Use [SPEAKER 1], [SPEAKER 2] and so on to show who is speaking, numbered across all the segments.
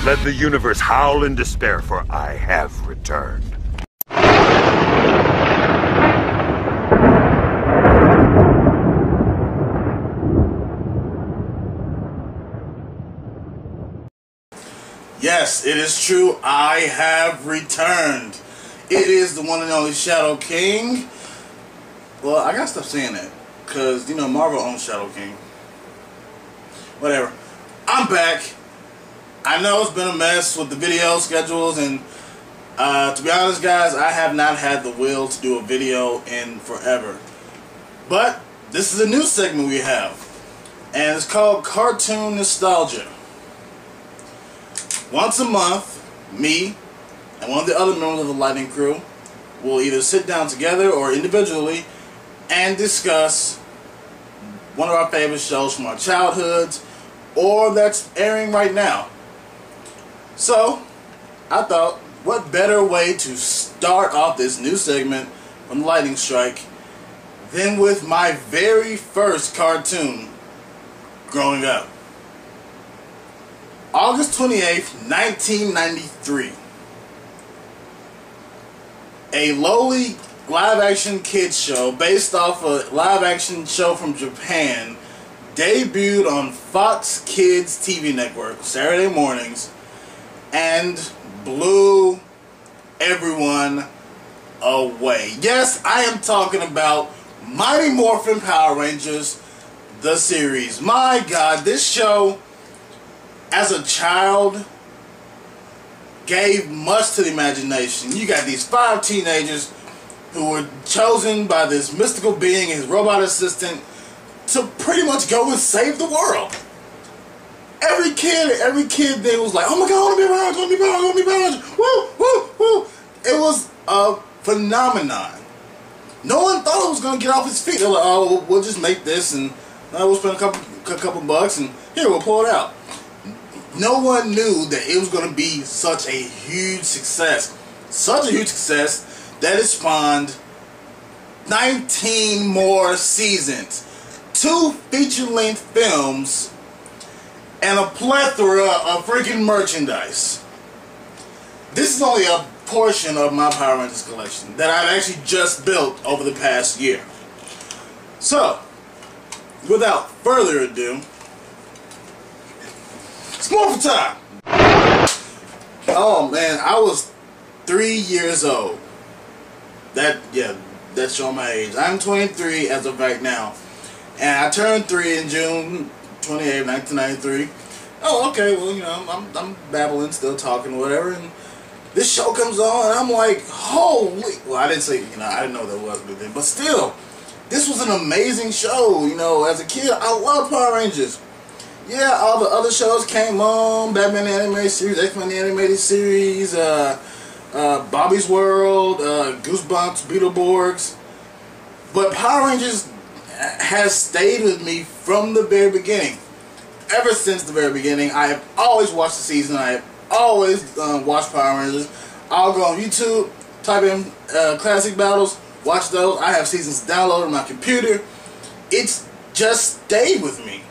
[SPEAKER 1] Let the universe howl in despair, for I have returned.
[SPEAKER 2] Yes, it is true. I have returned. It is the one and only Shadow King. Well, I gotta stop saying that, because, you know, Marvel owns Shadow King. Whatever. I'm back. I know it's been a mess with the video schedules, and to be honest, guys, I have not had the will to do a video in forever. But this is a new segment we have, and it's called Cartoon Nostalgia. Once a month, me and one of the other members of the Lightning Crew will either sit down together or individually and discuss one of our favorite shows from our childhoods or that's airing right now. So, I thought, what better way to start off this new segment from Lightning Strike than with my very first cartoon growing up. August 28th, 1993. A lowly live-action kids show based off a live-action show from Japan debuted on Fox Kids TV network Saturday mornings and blew everyone away. Yes, I am talking about Mighty Morphin Power Rangers, the series. My God, this show, as a child, gave much to the imagination. You got these 5 teenagers who were chosen by this mystical being and his robot assistant to pretty much go and save the world. Every kid there was like, oh my God, I want to be Power Rangers, I want to be Power Rangers, I want to be Power Rangers. Woo, woo, woo. It was a phenomenon. No one thought it was going to get off its feet. They were like, oh, we'll just make this and we'll spend a couple bucks and here, we'll pull it out. No one knew that it was going to be such a huge success. Such a huge success that it spawned 19 more seasons, 2 feature-length films, and a plethora of freaking merchandise. This is only a portion of my Power Rangers collection that I've actually just built over the past year. So, without further ado, it's Morphin time! Oh man, I was 3 years old. That's showing my age. I'm 23 as of right now. And I turned 3 in June 28, 1993. Oh, okay, well, you know, I'm babbling, still talking, whatever, and this show comes on, and I'm like, holy, well, I didn't say, you know, I didn't know there was a good thing, but still, this was an amazing show, you know. As a kid, I loved Power Rangers. Yeah, all the other shows came on, Batman the Animated Series, X-Men the Animated Series, Bobby's World, Goosebumps, Beetleborgs, but Power Rangers has stayed with me from the very beginning. Ever since the very beginning, I have always watched the season. I have always watched Power Rangers. I'll go on YouTube, type in classic battles, watch those. I have seasons downloaded on my computer. It's just stayed with me.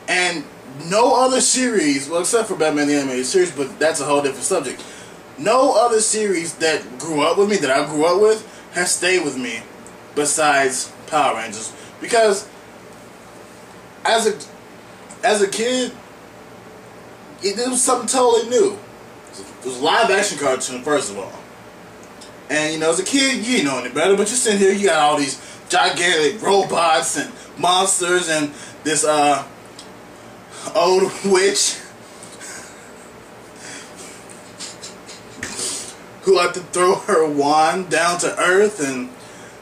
[SPEAKER 2] And no other series, well, except for Batman the Animated Series, but that's a whole different subject. No other series that grew up with me, that I grew up with, has stayed with me besides Power Rangers. Because as a kid, it was something totally new. It was a live action cartoon, first of all. And you know, as a kid, you know any better, but you're sitting here, you got all these gigantic robots and monsters and this old witch who liked to throw her wand down to earth and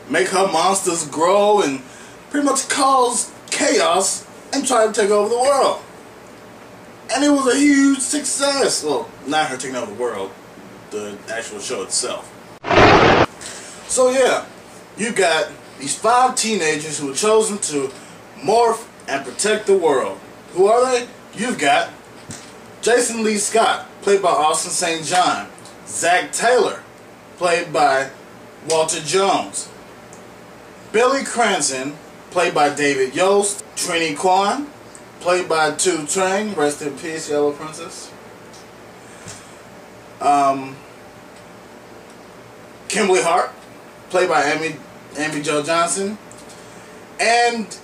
[SPEAKER 2] make her monsters grow and pretty much cause chaos and try to take over the world. And it was a huge success. Well, not her taking over the world, the actual show itself. So yeah, you got these 5 teenagers who were chosen to morph and protect the world. Who are they? You've got Jason Lee Scott, played by Austin St. John. Zach Taylor, played by Walter Jones. Billy Cranston, played by David Yost. Trini Kwan, played by Tu Trang, rest in peace, Yellow Princess. Kimberly Hart, played by Amy Jo Johnson, and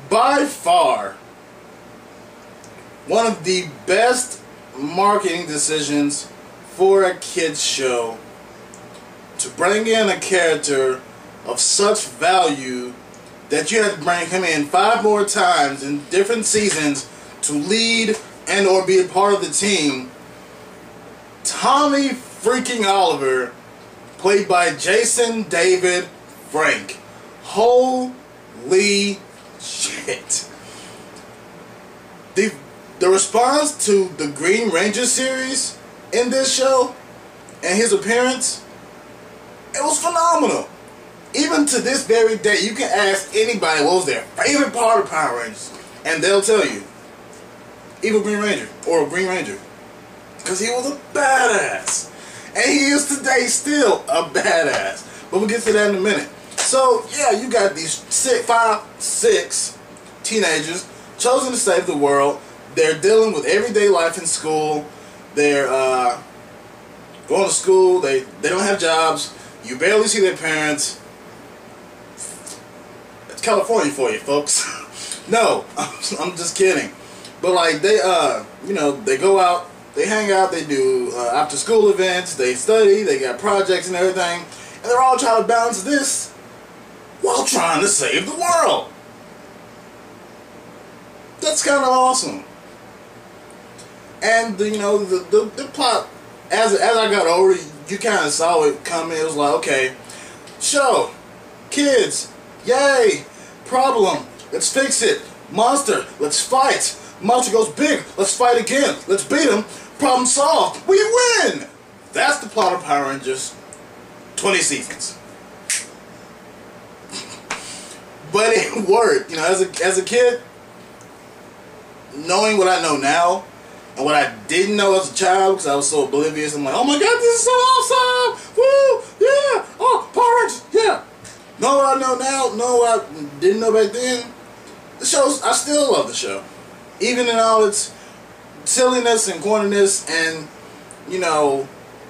[SPEAKER 2] by far one of the best marketing decisions for a kids show, to bring in a character of such value that you had to bring him in 5 more times in different seasons to lead and or be a part of the team. Tommy freaking Oliver, played by Jason David Frank. Holy shit. The response to the Green Ranger series in this show and his appearance, it was phenomenal. Even to this very day, you can ask anybody what was their favorite part of Power Rangers, and they'll tell you Evil Green Ranger or Green Ranger, because he was a badass, and he is today still a badass. But we'll get to that in a minute. So yeah, you got these 6 teenagers chosen to save the world. They're dealing with everyday life in school. They're going to school. They don't have jobs. You barely see their parents. It's California for you, folks. No, I'm just kidding. But like they they go out, they hang out, they do after school events, they study, they got projects and everything, and they're all trying to balance this while trying to save the world. That's kind of awesome. And the plot, as I got older, you kind of saw it coming. It was like, okay, show, kids, yay, problem, let's fix it, monster, let's fight, monster goes big, let's fight again, let's beat him, problem solved, we win. That's the plot of Power Rangers, 20 seasons. But it worked, as a kid, knowing what I know now, and what I didn't know as a child, because I was so oblivious. I'm like, oh my god, this is so awesome! Woo! Yeah! Oh, Power Rangers! Yeah! Know what I know now, know what I didn't know back then. The show's, I still love the show. Even in all its silliness and corniness and,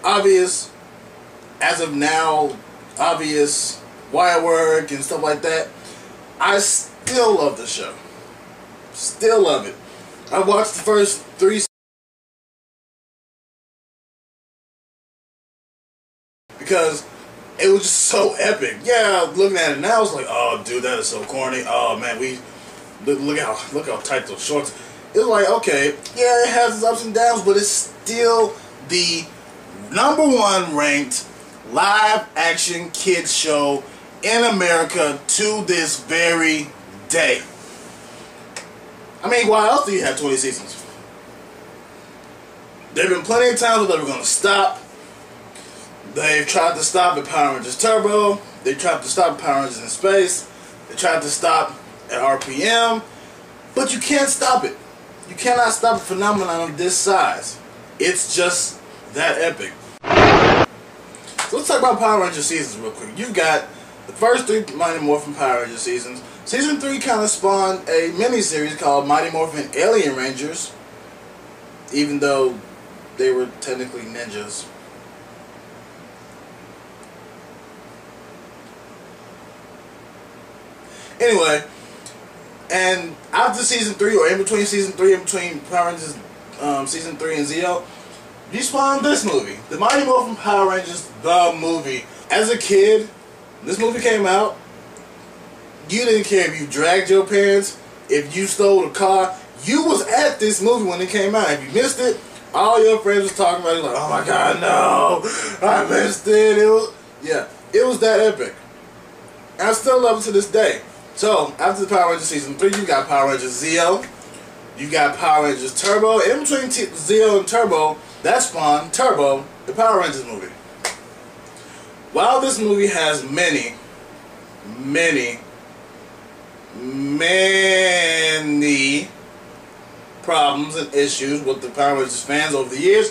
[SPEAKER 2] obvious, as of now, obvious wire work and stuff like that. I still love the show. Still love it. I watched the first 3 because it was just so epic. Yeah, looking at it now, I was like, oh, dude, that is so corny. Oh man, look how tight those shorts. It was like, okay, yeah, it has its ups and downs, but it's still the #1 ranked live action kids show in America to this very day. I mean, why else do you have 20 seasons? There have been plenty of times where they were going to stop. They've tried to stop at Power Rangers Turbo. They tried to stop Power Rangers in Space. They tried to stop at RPM. But you can't stop it. You cannot stop a phenomenon of this size. It's just that epic. So let's talk about Power Rangers seasons real quick. You've got the first 3 Mighty Morphin Power Rangers seasons. Season 3 kind of spawned a mini-series called Mighty Morphin Alien Rangers, even though they were technically ninjas. Anyway, and after Season 3, or in between Season 3, in between Power Rangers Season 3 and Zeo, you spawned this movie, The Mighty Morphin Power Rangers, the movie. As a kid, this movie came out, you didn't care if you dragged your parents, if you stole a car. You was at this movie when it came out. If you missed it, all your friends was talking about it like, oh my god, no, I missed it. It was that epic. And I still love it to this day. So, after the Power Rangers Season 3, you got Power Rangers Zeo, you got Power Rangers Turbo. In between Zeo and Turbo, that spawned Turbo, the Power Rangers movie. While this movie has many problems and issues with the Power Rangers fans over the years,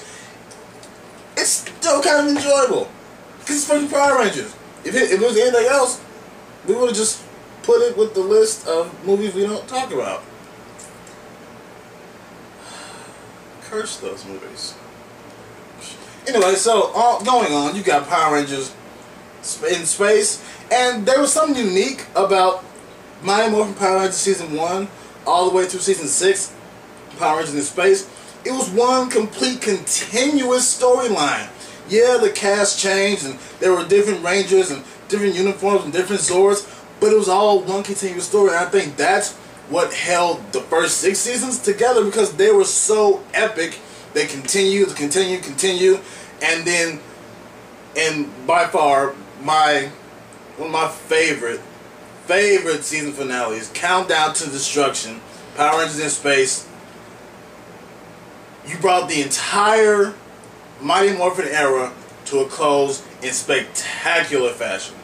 [SPEAKER 2] it's still kind of enjoyable. Because it's for the Power Rangers. If it was anything else, we would have just put it with the list of movies we don't talk about. Curse those movies. Anyway, so going on, you got Power Rangers in space, and there was something unique about Mighty Morphin Power Rangers Season 1 all the way through Season 6, Power Rangers in Space. It was one complete continuous storyline. Yeah, the cast changed, and there were different Rangers and different uniforms and different Zords, but it was all one continuous story, and I think that's what held the first 6 seasons together, because they were so epic. They continue, and then, and by far, one of my favorite season finales, Countdown to Destruction, Power Rangers in Space. You brought the entire Mighty Morphin era to a close in spectacular fashion.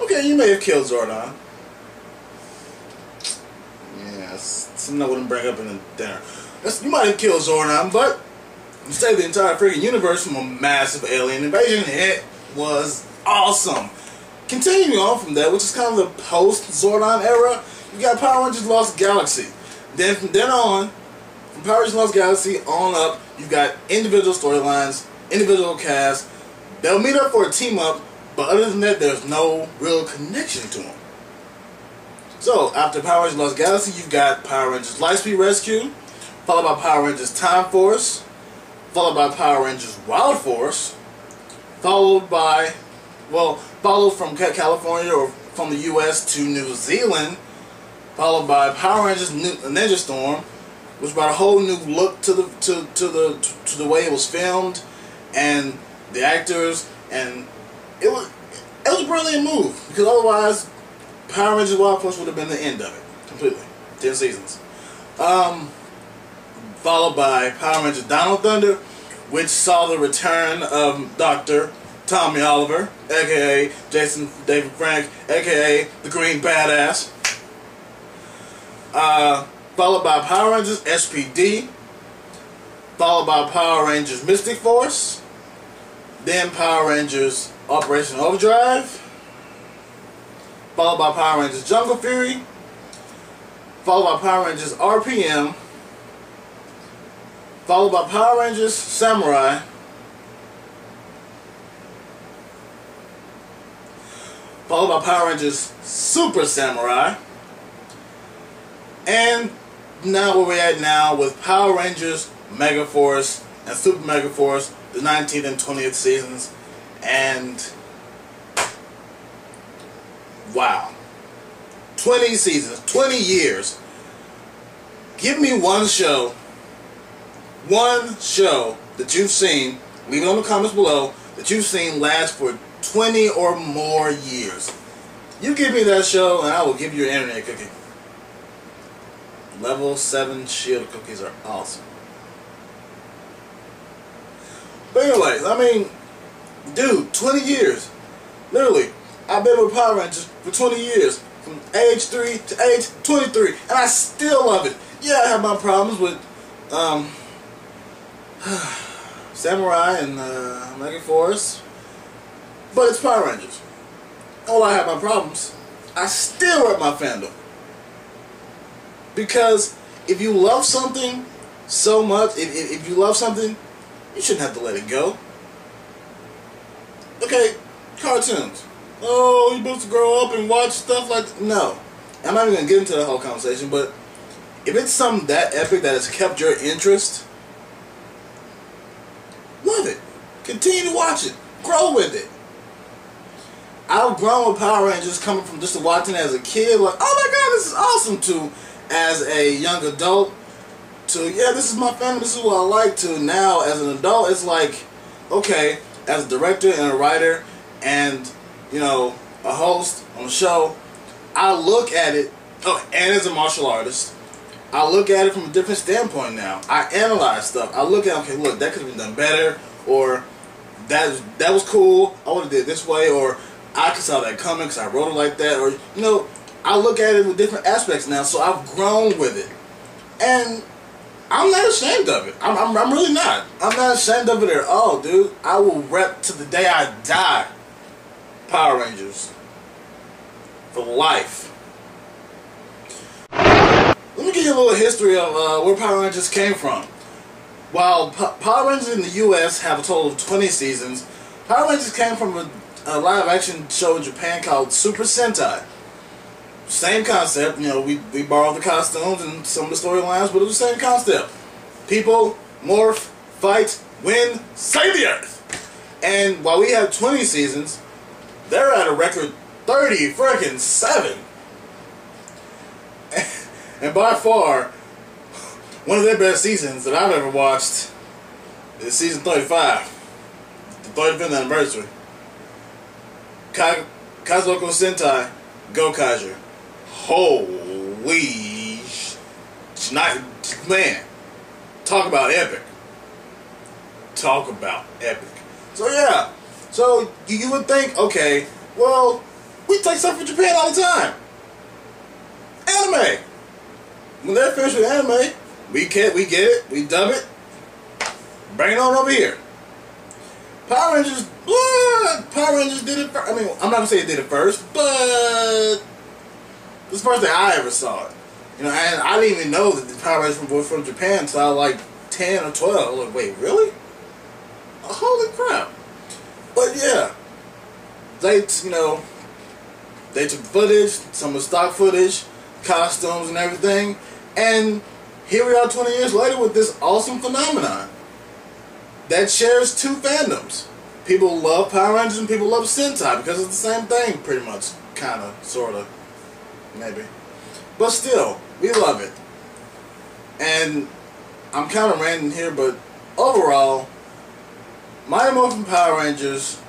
[SPEAKER 2] Okay, you may have killed Zordon. Yes, something I wouldn't bring up in the dinner. You might have killed Zordon, but you saved the entire freaking universe from a massive alien invasion. It was awesome. Continuing on from that, which is kind of the post-Zordon era, you got Power Rangers Lost Galaxy. Then from then on, from Power Rangers Lost Galaxy on up, you've got individual storylines, individual casts. They'll meet up for a team-up, but other than that, there's no real connection to them. So, after Power Rangers Lost Galaxy, you've got Power Rangers Lightspeed Rescue, followed by Power Rangers Time Force, followed by Power Rangers Wild Force, followed from California or from the U.S. to New Zealand, followed by Power Rangers Ninja Storm, which brought a whole new look to the way it was filmed and the actors, and it was a brilliant move, because otherwise Power Rangers Wild Force would have been the end of it completely. 10 seasons. Followed by Power Rangers Dino Thunder, which saw the return of Dr. Tommy Oliver, aka Jason David Frank, aka the Green Badass. Followed by Power Rangers SPD, followed by Power Rangers Mystic Force, then Power Rangers Operation Overdrive, followed by Power Rangers Jungle Fury, followed by Power Rangers RPM, followed by Power Rangers Samurai, followed by Power Rangers Super Samurai, and now where we're at now with Power Rangers Mega Force and Super Mega Force, the 19th and 20th seasons, and wow, 20 seasons, 20 years. Give me one show that you've seen, leave it on the comments below, that you've seen last for 20 or more years. You give me that show and I will give you your internet cookie. Level 7 shield cookies are awesome. But anyways, I mean, dude, 20 years. Literally, I've been with Power Rangers for 20 years. From age 3 to age 23. And I still love it. Yeah, I have my problems with Samurai and Mega Force. But it's Power Rangers. Although I have my problems, I still rep my fandom. Because if you love something so much, if you love something, you shouldn't have to let it go. Okay, cartoons. Oh, you're supposed to grow up and watch stuff like that. No. I'm not even going to get into that whole conversation, but if it's something that epic that has kept your interest, love it. Continue to watch it. Grow with it. I've grown with Power Rangers coming from just watching it as a kid, like, oh my god, this is awesome, to as a young adult, to, yeah, this is my family, this is what I like, to now as an adult, it's like, okay, as a director and a writer and, you know, a host on a show, I look at it, and as a martial artist, I look at it from a different standpoint now. I analyze stuff. I look at, okay, look, that could have been done better, or that was cool, I would have did it this way, or I saw that coming because I wrote it like that, or, you know, I look at it with different aspects now, so I've grown with it. And I'm not ashamed of it. I'm really not. I'm not ashamed of it at all, dude. I will rep to the day I die Power Rangers for life. Let me give you a little history of where Power Rangers came from. while Power Rangers in the U.S. have a total of 20 seasons, Power Rangers came from a live-action show in Japan called Super Sentai. Same concept, you know, we borrowed the costumes and some of the storylines, but it was the same concept. People morph, fight, win, save the Earth! And while we have 20 seasons, they're at a record 30 freaking 7. And by far, one of their best seasons that I've ever watched is season 35, the 35th anniversary. Kazoko Sentai Go Kaiju. Holy man, talk about epic. Talk about epic. So yeah, so you would think, okay, well, we take stuff from Japan all the time. Anime. When they're finished with anime, we get it, we dub it, bring it on over here. Power Rangers did it first. I mean, I'm not gonna say it did it first, but this is the first thing I ever saw it. You know, and I didn't even know that the Power Rangers was from Japan until I was like 10 or 12. I was like, wait, really? Holy crap. But yeah, they took footage, some of the stock footage, costumes and everything, and here we are 20 years later with this awesome phenomenon that shares two fandoms. People love Power Rangers and people love Sentai because it's the same thing, pretty much, kinda, sorta, maybe. But still, we love it. And I'm kind of ranting here, but overall, Mighty Morphin Power Rangers,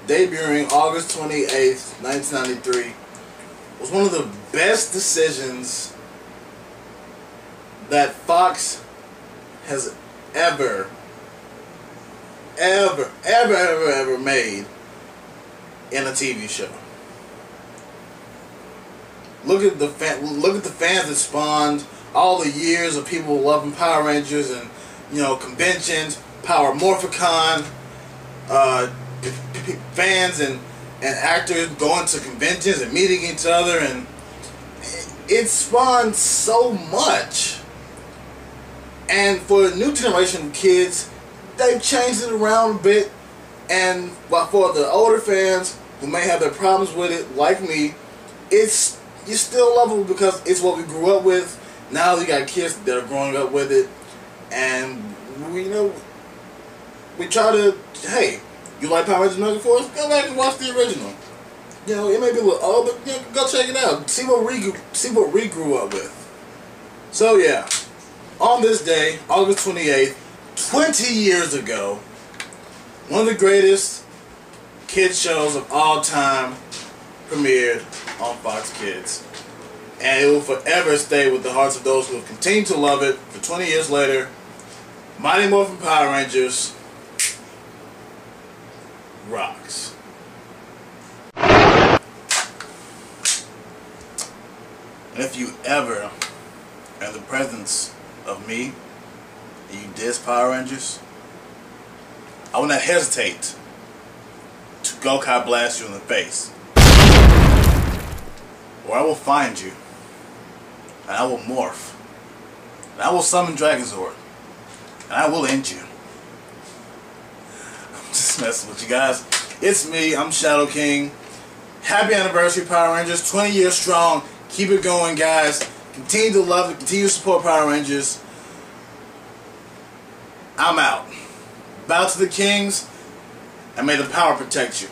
[SPEAKER 2] debuting August 28th, 1993, was one of the best decisions that Fox has ever made in a TV show. Look at the fans that spawned all the years of people loving Power Rangers and, you know, conventions, Power Morphicon, fans and actors going to conventions and meeting each other, and it spawned so much. And for the new generation of kids, they've changed it around a bit, and while for the older fans who may have their problems with it, like me, you still love it because it's what we grew up with. Now you got kids that are growing up with it, and we try to, hey, you like Power Rangers Mega Force? Go back and watch the original. You know, it may be a little old, but you know, go check it out. See what we grew up with. So yeah, on this day, August 28th, 20 years ago, one of the greatest kids shows of all time premiered on Fox Kids. And it will forever stay with the hearts of those who have continued to love it for 20 years later. Mighty Morphin Power Rangers rocks. And if you ever are in the presence of me and you diss Power Rangers, I will not hesitate to Gokai blast you in the face. Or I will find you, and I will morph, and I will summon Dragonzord, and I will end you. I'm just messing with you guys. It's me, I'm Shadow King. Happy anniversary, Power Rangers. 20 years strong. Keep it going, guys. Continue to love it. Continue to support Power Rangers. I'm out. Bow to the kings, and may the power protect you.